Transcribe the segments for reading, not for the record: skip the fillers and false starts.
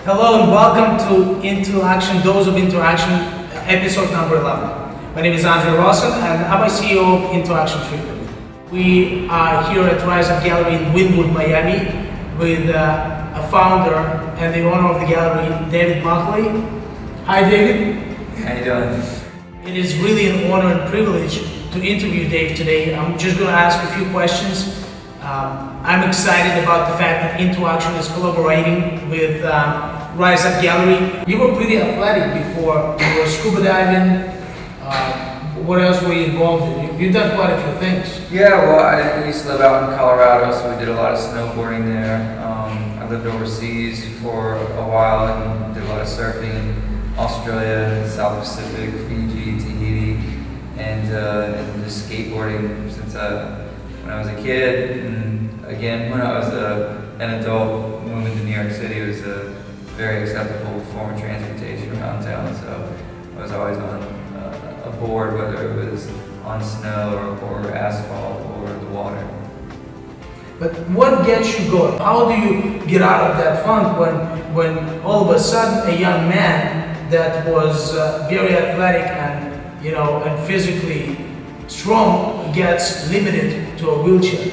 Hello and welcome to IntoAction, Dose of IntoAction, episode number 11. My name is Andre Rosson and I'm a CEO of IntoAction Treatment. We are here at Rise Up Gallery in Wynwood, Miami with a founder and the owner of the gallery, David Buckley. Hi David. How you doing? It is really an honor and privilege to interview Dave today. I'm just going to ask a few questions. I'm excited about the fact that IntoAction is collaborating with Rise Up Gallery. You were pretty athletic before. You were scuba diving. What else were you involved in? You've done quite a few things. Yeah, well, I used to live out in Colorado, so we did a lot of snowboarding there. I lived overseas for a while and did a lot of surfing in Australia, South Pacific, Fiji, Tahiti, and just skateboarding since when I was a kid. And again, when I was an adult, moving to New York City was a very acceptable form of transportation around town. So I was always on a board, whether it was on snow or asphalt or the water. But what gets you going? How do you get out of that funk when all of a sudden a young man that was very athletic and physically strong gets limited to a wheelchair?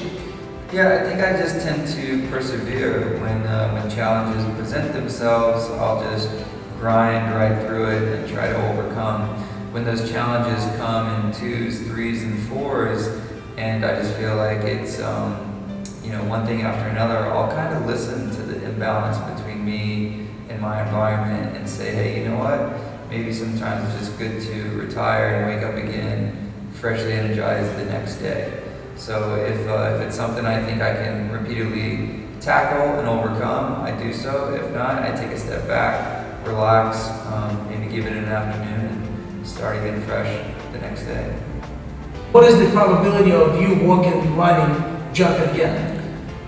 Yeah, I think I just tend to persevere. When challenges present themselves, I'll just grind right through it and try to overcome. When those challenges come in 2s, 3s, and 4s, and I just feel like it's one thing after another, I'll kind of listen to the imbalance between me and my environment and say, hey, you know what? Maybe sometimes it's just good to retire and wake up again, freshly energized the next day. So if it's something I think I can repeatedly tackle and overcome, I do so. If not, I take a step back, relax, maybe give it an afternoon, and start again fresh the next day. What is the probability of you walking, running, jumping again?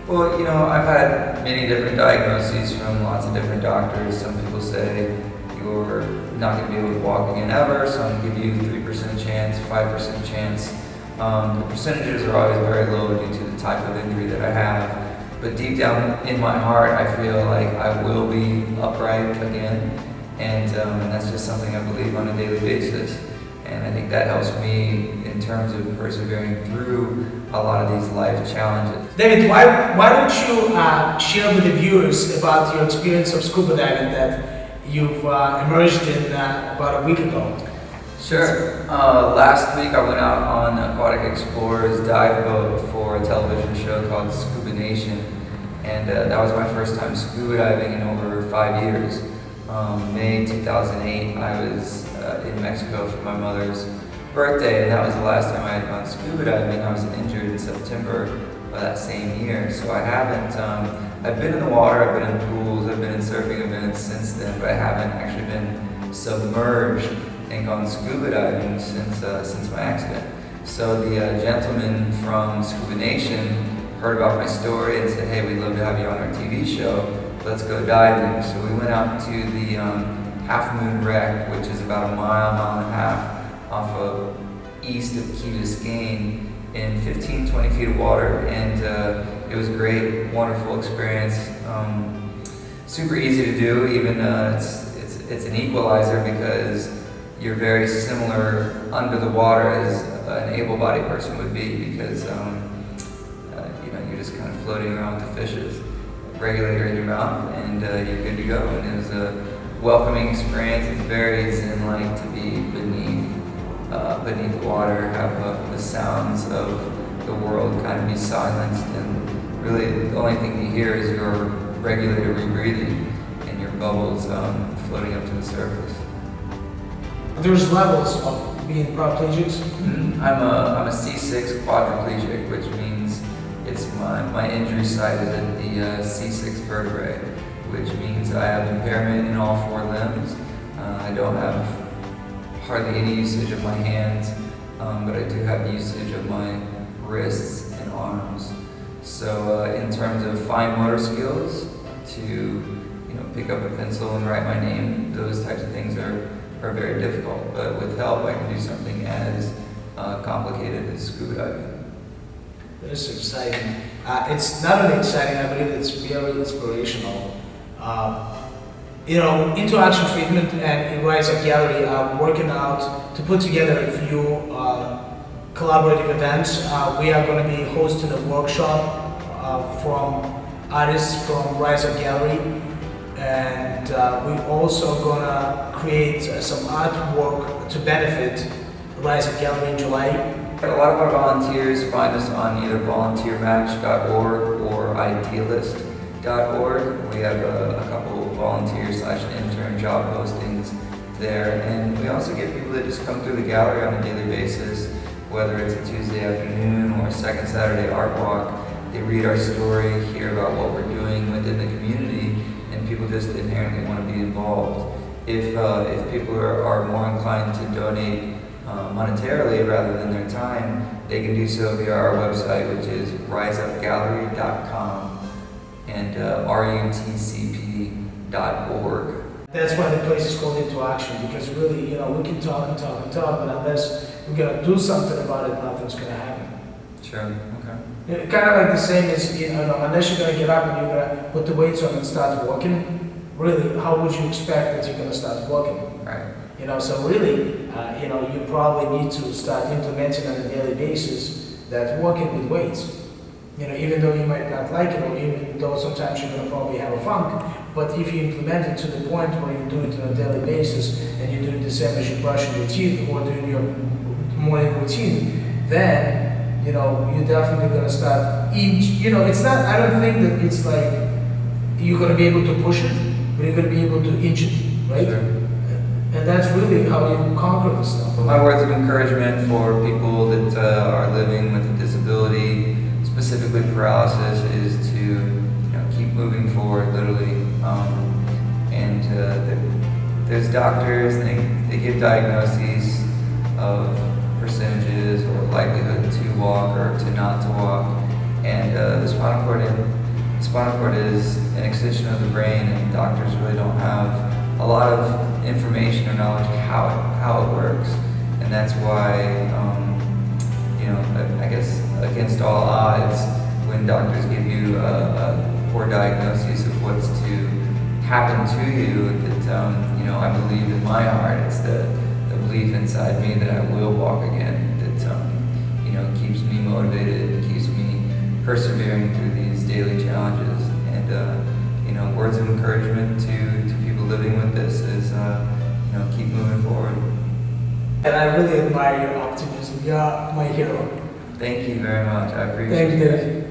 Well, I've had many different diagnoses from lots of different doctors. Some people say you're not going to be able to walk again ever. Some give you 3% chance, 5% chance. The percentages are always very low due to the type of injury that I have. But deep down in my heart, I feel like I will be upright again. And that's just something I believe on a daily basis. And I think that helps me in terms of persevering through a lot of these life challenges. David, why don't you share with the viewers about your experience of scuba diving that you've emerged in about a week ago? Sure. Last week I went out on Aquatic Explorer's dive boat for a television show called Scuba Nation. And that was my first time scuba diving in over 5 years. May 2008, I was in Mexico for my mother's birthday, and that was the last time I had gone scuba diving. I was injured in September of that same year, so I haven't, I've been in the water, I've been in pools, I've been in surfing events since then, but I haven't actually been submerged and gone scuba diving since my accident. So the gentleman from Scuba Nation heard about my story and said, hey, we'd love to have you on our TV show. Let's go diving. So we went out to the Half Moon Wreck, which is about a mile and a half off of east of Key Biscayne in 15-20 feet of water, and it was a great, wonderful experience. Super easy to do, even it's an equalizer because you're very similar under the water as an able-bodied person would be, because you're just kind of floating around with the fishes. Regulator in your mouth, and you're good to go. And it was a welcoming experience. It's very zen-like to be beneath the water, have the sounds of the world kind of be silenced, and really the only thing you hear is your regulator rebreathing and your bubbles floating up to the surface. There's levels of being paraplegics. I'm a C6 quadriplegic, which means it's my injury site is at the C6 vertebrae, which means I have impairment in all 4 limbs. I don't have hardly any usage of my hands, but I do have usage of my wrists and arms. So in terms of fine motor skills, to pick up a pencil and write my name, those types of things are very difficult. But with help, I can do something as complicated as scuba diving. That's exciting. It's not only exciting, I believe it's very inspirational. IntoAction Treatment and Rise Up Gallery are working out to put together a few collaborative events. We are going to be hosting a workshop from artists from Rise Up Gallery, and we're also going to create some artwork to benefit Rise Up Gallery in July. A lot of our volunteers find us on either volunteermatch.org or idealist.org. We have a couple volunteer/intern job postings there, and we also get people that just come through the gallery on a daily basis, whether it's a Tuesday afternoon or a second Saturday art walk. They read our story, hear about what we're doing within the community, and people just inherently want to be involved. If people are more inclined to donate monetarily rather than their time, they can do so via our website, which is riseupgallery.com and rutcp.org. That's why the place is called IntoAction, because really, we can talk and talk and talk, but unless we're going to do something about it, nothing's going to happen. Sure, okay. Kind of like the same as, unless you're going to get up and you're going to put the weights on and start walking, really, how would you expect that you're going to start walking? Right. So really, you probably need to start implementing on a daily basis that walking with weights. Even though you might not like it, or even though sometimes you're going to probably have a funk, but if you implement it to the point where you do it on a daily basis, and you do it the same as you're brushing your teeth or doing your morning routine, then, you're definitely going to start it's not, I don't think that it's like you're going to be able to push it, but you're going to be able to inch it, right? Sure. And that's really how you conquer this stuff. My words of encouragement for people that are living with a disability, specifically paralysis, is to keep moving forward, literally. There's doctors, and they give diagnoses of percentages or likelihood to walk or to not to walk. And the spinal cord is an extension of the brain, and doctors really don't have a lot of information or knowledge of how it works. And that's why, I guess against all odds, when doctors give you a poor diagnosis of what's to happen to you, that I believe in my heart, it's the belief inside me that I will walk again, that keeps me motivated, keeps me persevering through these daily challenges. And words of encouragement to people living with this is keep moving forward. And I really admire your optimism. You're my hero. Thank you very much. I appreciate it. Thank you, David.